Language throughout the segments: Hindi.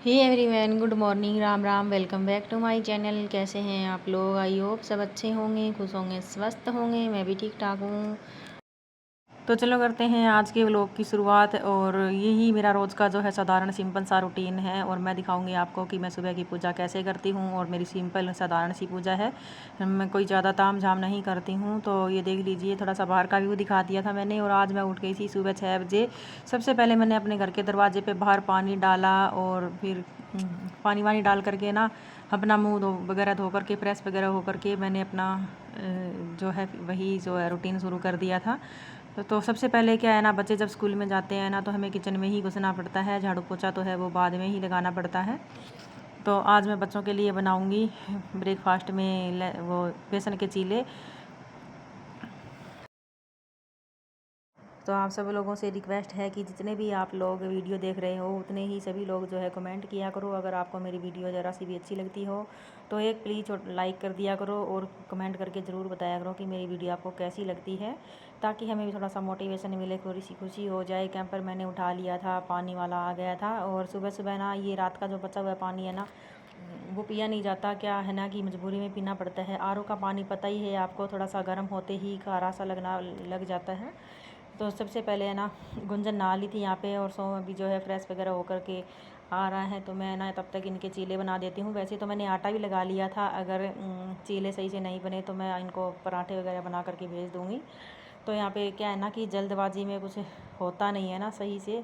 Hey everyone, good morning, Ram Ram. Welcome back to my channel. कैसे हैं आप लोग? आई होप सब अच्छे होंगे, खुश होंगे, स्वस्थ होंगे। मैं भी ठीक ठाक हूँ। तो चलो करते हैं आज के व्लॉग की शुरुआत। और यही मेरा रोज़ का जो है साधारण सिंपल सा रूटीन है। और मैं दिखाऊंगी आपको कि मैं सुबह की पूजा कैसे करती हूँ। और मेरी सिंपल साधारण सी पूजा है, मैं कोई ज़्यादा ताम झाम नहीं करती हूँ। तो ये देख लीजिए, थोड़ा सा बाहर का व्यू दिखा दिया था मैंने। और आज मैं उठ गई थी सुबह 6 बजे। सबसे पहले मैंने अपने घर के दरवाजे पर बाहर पानी डाला और फिर पानी वानी डाल करके ना अपना मुँह धो वगैरह धो करके फ्रेश वगैरह हो करके मैंने अपना जो है वही जो है रूटीन शुरू कर दिया था। तो सबसे पहले क्या है ना, बच्चे जब स्कूल में जाते हैं ना तो हमें किचन में ही घुसना पड़ता है। झाड़ू पोछा तो है वो बाद में ही लगाना पड़ता है। तो आज मैं बच्चों के लिए बनाऊंगी ब्रेकफास्ट में वो बेसन के चीले। तो आप सब लोगों से रिक्वेस्ट है कि जितने भी आप लोग वीडियो देख रहे हो उतने ही सभी लोग जो है कमेंट किया करो। अगर आपको मेरी वीडियो ज़रा सी भी अच्छी लगती हो तो एक प्लीज़ लाइक कर दिया करो और कमेंट करके ज़रूर बताया करो कि मेरी वीडियो आपको कैसी लगती है, ताकि हमें भी थोड़ा सा मोटिवेशन मिले, थोड़ी सी खुशी हो जाए। कैंपर मैंने उठा लिया था, पानी वाला आ गया था। और सुबह सुबह ना ये रात का जो बचा हुआ पानी है ना वो पिया नहीं जाता, क्या है ना कि मजबूरी में पीना पड़ता है। आरओ का पानी पता ही है आपको, थोड़ा सा गर्म होते ही खारा सा लग जाता है। तो सबसे पहले है ना गुंजन नहा ली थी यहाँ पे, और सो अभी जो है फ्रेश वगैरह होकर के आ रहा है। तो मैं ना तब तक इनके चीले बना देती हूँ। वैसे तो मैंने आटा भी लगा लिया था, अगर चीले सही से नहीं बने तो मैं इनको पराठे वगैरह बना करके भेज दूँगी। तो यहाँ पे क्या है ना कि जल्दबाजी में कुछ होता नहीं है ना सही से।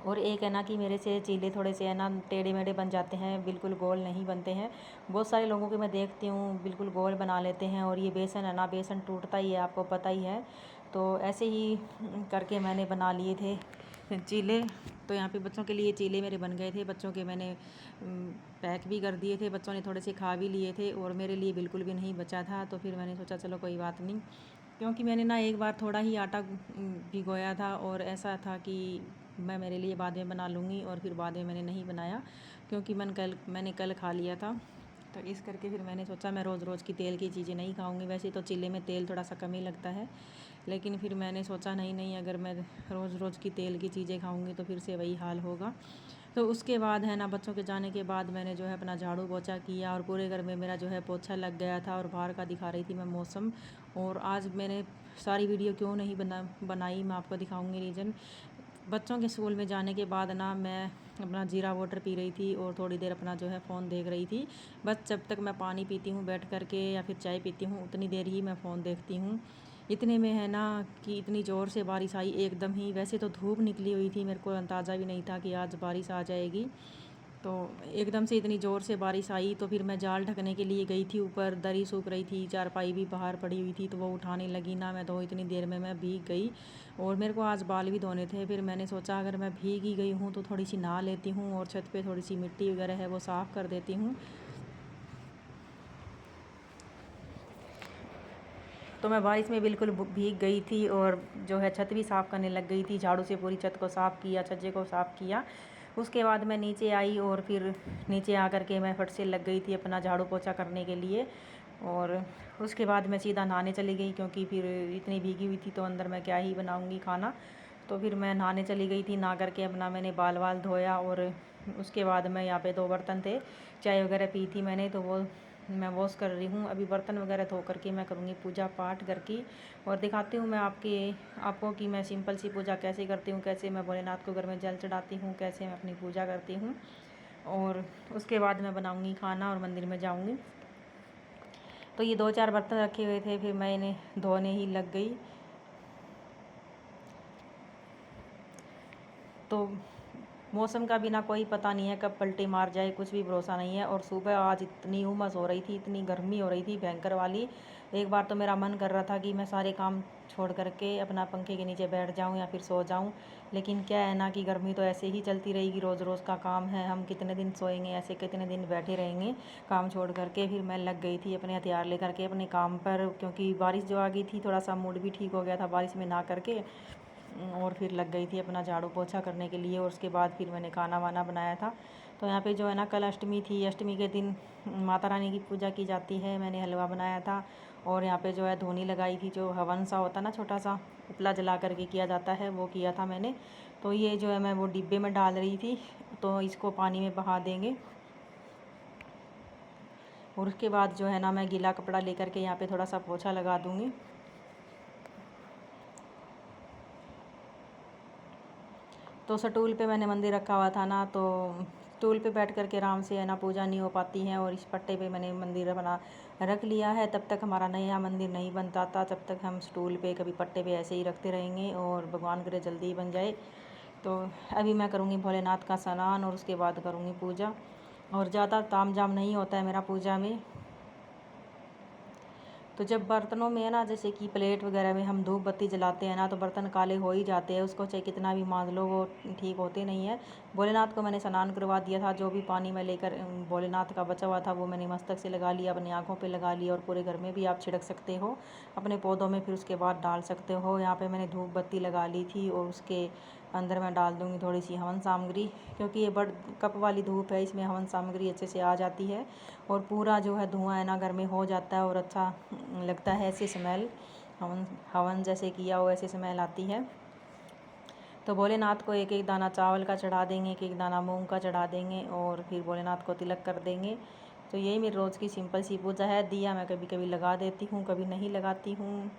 और एक है ना कि मेरे से चीले थोड़े से है ना टेढ़े मेढ़े बन जाते हैं, बिल्कुल गोल नहीं बनते हैं। बहुत सारे लोगों के मैं देखती हूँ बिल्कुल गोल बना लेते हैं। और ये बेसन है ना, बेसन टूटता ही है, आपको पता ही है। तो ऐसे ही करके मैंने बना लिए थे चीले। तो यहाँ पे बच्चों के लिए चीले मेरे बन गए थे। बच्चों के मैंने पैक भी कर दिए थे, बच्चों ने थोड़े से खा भी लिए थे और मेरे लिए बिल्कुल भी नहीं बचा था। तो फिर मैंने सोचा चलो कोई बात नहीं, क्योंकि मैंने ना एक बार थोड़ा ही आटा भिगोया था और ऐसा था कि मैं मेरे लिए बाद में बना लूँगी, और फिर बाद में मैंने नहीं बनाया क्योंकि मैंने कल खा लिया था। तो इस करके फिर मैंने सोचा मैं रोज़ रोज़ की तेल की चीज़ें नहीं खाऊंगी। वैसे तो चीले में तेल थोड़ा सा कम ही लगता है, लेकिन फिर मैंने सोचा नहीं नहीं, अगर मैं रोज़ रोज़ की तेल की चीज़ें खाऊंगी तो फिर से वही हाल होगा। तो उसके बाद है ना बच्चों के जाने के बाद मैंने जो है अपना झाड़ू पोछा किया और पूरे घर में मेरा जो है पोछा लग गया था। और बाहर का दिखा रही थी मैं मौसम। और आज मैंने सारी वीडियो क्यों नहीं बनाई, मैं आपको दिखाऊंगी रीज़न। बच्चों के स्कूल में जाने के बाद ना मैं अपना जीरा वाटर पी रही थी और थोड़ी देर अपना जो है फ़ोन देख रही थी। बस जब तक मैं पानी पीती हूँ बैठ कर के या फिर चाय पीती हूँ उतनी देर ही मैं फ़ोन देखती हूँ। इतने में है ना कि इतनी ज़ोर से बारिश आई एकदम ही। वैसे तो धूप निकली हुई थी, मेरे को अंदाज़ा भी नहीं था कि आज बारिश आ जाएगी। तो एकदम से इतनी ज़ोर से बारिश आई तो फिर मैं जाल ढकने के लिए गई थी ऊपर। दरी सूख रही थी, चारपाई भी बाहर पड़ी हुई थी, तो वो उठाने लगी ना मैं तो इतनी देर में मैं भीग गई। और मेरे को आज बाल भी धोने थे, फिर मैंने सोचा अगर मैं भीग ही गई हूँ तो थोड़ी सी नहा लेती हूँ और छत पे थोड़ी सी मिट्टी वगैरह है वो साफ़ कर देती हूँ। तो मैं बारिश में बिल्कुल भीग गई थी और जो है छत भी साफ़ करने लग गई थी। झाड़ू से पूरी छत को साफ़ किया, छज्जे को साफ़ किया। उसके बाद मैं नीचे आई और फिर नीचे आकर के मैं फट से लग गई थी अपना झाड़ू पोछा करने के लिए। और उसके बाद मैं सीधा नहाने चली गई, क्योंकि फिर इतनी भीगी हुई थी तो अंदर मैं क्या ही बनाऊँगी खाना। तो फिर मैं नहाने चली गई थी। नहा करके अपना मैंने बाल वाल धोया और उसके बाद मैं यहाँ पे 2 बर्तन थे, चाय वगैरह पी थी मैंने, तो वो मैं वॉश कर रही हूँ। अभी बर्तन वगैरह धो करके मैं करूँगी पूजा पाठ घर की। और दिखाती हूँ मैं आपको कि मैं सिंपल सी पूजा कैसे करती हूँ, कैसे मैं भोलेनाथ को घर में जल चढ़ाती हूँ, कैसे मैं अपनी पूजा करती हूँ। और उसके बाद मैं बनाऊँगी खाना और मंदिर में जाऊँगी। तो ये 2-4 बर्तन रखे हुए थे, फिर मैं इन्हें धोने ही लग गई। तो मौसम का भी ना कोई पता नहीं है, कब पलटी मार जाए कुछ भी भरोसा नहीं है। और सुबह आज इतनी उमस हो रही थी, इतनी गर्मी हो रही थी भयंकर वाली। एक बार तो मेरा मन कर रहा था कि मैं सारे काम छोड़ करके अपना पंखे के नीचे बैठ जाऊं या फिर सो जाऊं। लेकिन क्या है ना कि गर्मी तो ऐसे ही चलती रहेगी, रोज़ रोज़ का काम है, हम कितने दिन सोएंगे, ऐसे कितने दिन बैठे रहेंगे काम छोड़ करके। फिर मैं लग गई थी अपने हथियार लेकर के अपने काम पर, क्योंकि बारिश जो आ गई थी थोड़ा सा मूड भी ठीक हो गया था बारिश में नहा करके। और फिर लग गई थी अपना झाड़ू पोछा करने के लिए। और उसके बाद फिर मैंने खाना वाना बनाया था। तो यहाँ पे जो है ना कल अष्टमी थी, अष्टमी के दिन माता रानी की पूजा की जाती है। मैंने हलवा बनाया था और यहाँ पे जो है धूनी लगाई थी, जो हवन सा होता है ना छोटा सा उपला जला करके किया जाता है, वो किया था मैंने। तो ये जो है मैं वो डिब्बे में डाल रही थी, तो इसको पानी में बहा देंगे। और उसके बाद जो है ना मैं गीला कपड़ा लेकर के यहाँ पे थोड़ा सा पोछा लगा दूँगी। तो स्टूल पे मैंने मंदिर रखा हुआ था ना, तो स्टूल पे बैठ कर के आराम से है ना पूजा नहीं हो पाती है, और इस पट्टे पे मैंने मंदिर बना रख लिया है। तब तक हमारा नया मंदिर नहीं बनता था, तब तक हम स्टूल पे कभी पट्टे पे ऐसे ही रखते रहेंगे, और भगवान करे जल्दी ही बन जाए। तो अभी मैं करूँगी भोलेनाथ का स्नान और उसके बाद करूँगी पूजा। और ज़्यादा ताम झाम नहीं होता है मेरा पूजा में। तो जब बर्तनों में है ना, जैसे कि प्लेट वगैरह में हम धूप बत्ती जलाते हैं ना, तो बर्तन काले हो ही जाते हैं, उसको चाहे कितना भी मांज लो वो ठीक होते नहीं है। भोलेनाथ को मैंने स्नान करवा दिया था, जो भी पानी मैं लेकर भोलेनाथ का बचा हुआ था वो मैंने मस्तक से लगा लिया, अपनी आँखों पे लगा लिया, और पूरे घर में भी आप छिड़क सकते हो अपने पौधों में, फिर उसके बाद डाल सकते हो। यहाँ पर मैंने धूप बत्ती लगा ली थी, और उसके अंदर मैं डाल दूँगी थोड़ी सी हवन सामग्री, क्योंकि ये बड़ कप वाली धूप है, इसमें हवन सामग्री अच्छे से आ जाती है, और पूरा जो है धुआं है ना घर में हो जाता है, और अच्छा लगता है ऐसी स्मेल, हवन हवन जैसे किया हो ऐसी स्मेल आती है। तो भोलेनाथ को एक एक दाना चावल का चढ़ा देंगे, एक एक दाना मूंग का चढ़ा देंगे, और फिर भोलेनाथ को तिलक कर देंगे। तो यही मेरी रोज़ की सिंपल सी पूजा है। दिया मैं कभी कभी लगा देती हूँ, कभी नहीं लगाती हूँ,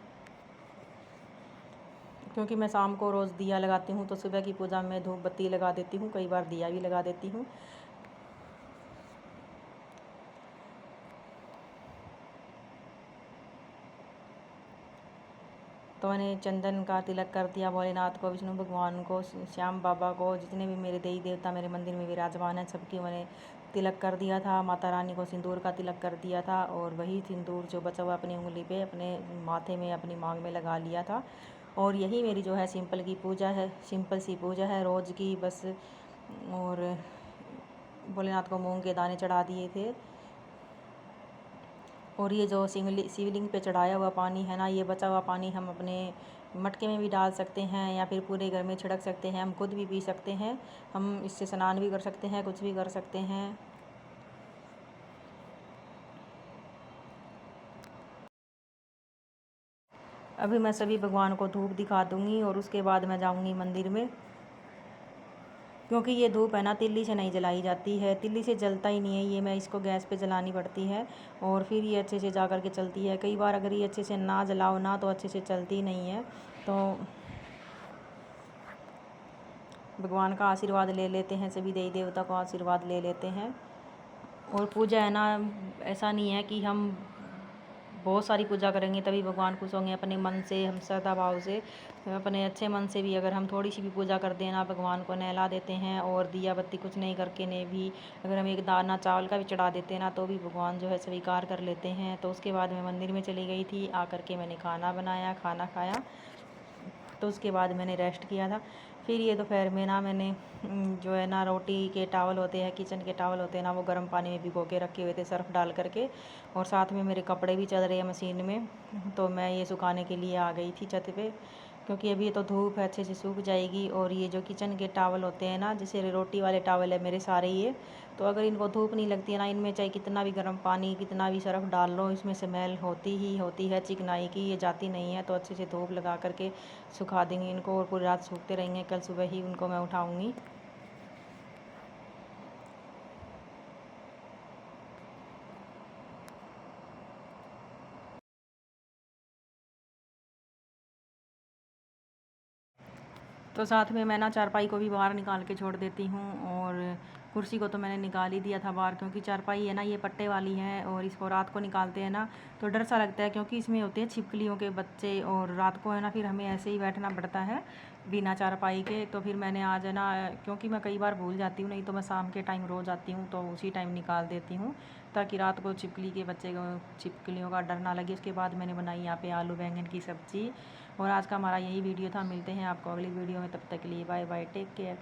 क्योंकि मैं शाम को रोज़ दिया लगाती हूँ, तो सुबह की पूजा में धूप बत्ती लगा देती हूँ, कई बार दिया भी लगा देती हूँ। तो मैंने चंदन का तिलक कर दिया भोलेनाथ को, विष्णु भगवान को, श्याम बाबा को, जितने भी मेरे देवी देवता मेरे मंदिर में विराजमान हैं सबकी मैंने तिलक कर दिया था। माता रानी को सिंदूर का तिलक कर दिया था, और वही सिंदूर जो बचा हुआ अपनी उंगली पे, अपने माथे में, अपनी मांग में लगा लिया था। और यही मेरी जो है सिंपल की पूजा है, सिंपल सी पूजा है रोज़ की बस। और भोलेनाथ को मूंग के दाने चढ़ा दिए थे। और ये जो शिवलिंग पे चढ़ाया हुआ पानी है ना, ये बचा हुआ पानी हम अपने मटके में भी डाल सकते हैं, या फिर पूरे घर में छिड़क सकते हैं, हम खुद भी पी सकते हैं, हम इससे स्नान भी कर सकते हैं, कुछ भी कर सकते हैं। अभी मैं सभी भगवान को धूप दिखा दूँगी, और उसके बाद मैं जाऊँगी मंदिर में, क्योंकि ये धूप है ना तिल्ली से नहीं जलाई जाती है, तिल्ली से जलता ही नहीं है ये, मैं इसको गैस पे जलानी पड़ती है, और फिर ये अच्छे से जा कर के चलती है। कई बार अगर ये अच्छे से ना जलाओ ना, तो अच्छे से चलती नहीं है। तो भगवान का आशीर्वाद ले लेते हैं, सभी देवी देवता को आशीर्वाद ले लेते हैं। और पूजा है ना, ऐसा नहीं है कि हम बहुत सारी पूजा करेंगे तभी भगवान खुश होंगे। अपने मन से, हम श्रद्धा भाव से, अपने अच्छे मन से भी अगर हम थोड़ी सी भी पूजा कर देना, भगवान को नहला देते हैं, और दिया बत्ती कुछ नहीं करके ने भी अगर हम एक दाना चावल का भी चढ़ा देते हैं ना, तो भी भगवान जो है स्वीकार कर लेते हैं। तो उसके बाद मैं मंदिर में चली गई थी, आकर के मैंने खाना बनाया, खाना खाया, तो उसके बाद मैंने रेस्ट किया था। फिर ये दोपहर में ना मैंने जो है ना रोटी के टावल होते हैं, किचन के टावल होते हैं ना, वो गर्म पानी में भिगो के रखे हुए थे सर्फ़ डाल करके, और साथ में मेरे कपड़े भी चल रहे हैं मशीन में, तो मैं ये सुखाने के लिए आ गई थी छत पे, क्योंकि अभी तो धूप है, अच्छे से सूख जाएगी। और ये जो किचन के टावल होते हैं ना, जैसे रोटी वाले टावल है मेरे सारे ये, तो अगर इनको धूप नहीं लगती है ना, इनमें चाहे कितना भी गर्म पानी, कितना भी सर्फ़ डाल लो, इसमें स्मेल होती ही होती है चिकनाई की, ये जाती नहीं है। तो अच्छे से धूप लगा करके सुखा देंगे इनको, और पूरी रात सूखते रहेंगे, कल सुबह ही उनको मैं उठाऊँगी। तो साथ में मैं ना चारपाई को भी बाहर निकाल के छोड़ देती हूँ, और कुर्सी को तो मैंने निकाल ही दिया था बाहर, क्योंकि चारपाई है ना ये पट्टे वाली है, और इसको रात को निकालते हैं ना तो डर सा लगता है, क्योंकि इसमें होते हैं छिपकलियों के बच्चे, और रात को है ना फिर हमें ऐसे ही बैठना पड़ता है बिना चारपाई के। तो फिर मैंने आज है ना, क्योंकि मैं कई बार भूल जाती हूँ, नहीं तो मैं शाम के टाइम रोज़ आती हूँ, तो उसी टाइम निकाल देती हूँ, ताकि रात को छिपकली के बच्चे को, छिपकलियों का डर ना लगे। उसके बाद मैंने बनाई यहाँ पे आलू बैंगन की सब्ज़ी। और आज का हमारा यही वीडियो था, मिलते हैं आपको अगली वीडियो में, तब तक के लिए बाय बाय, टेक केयर।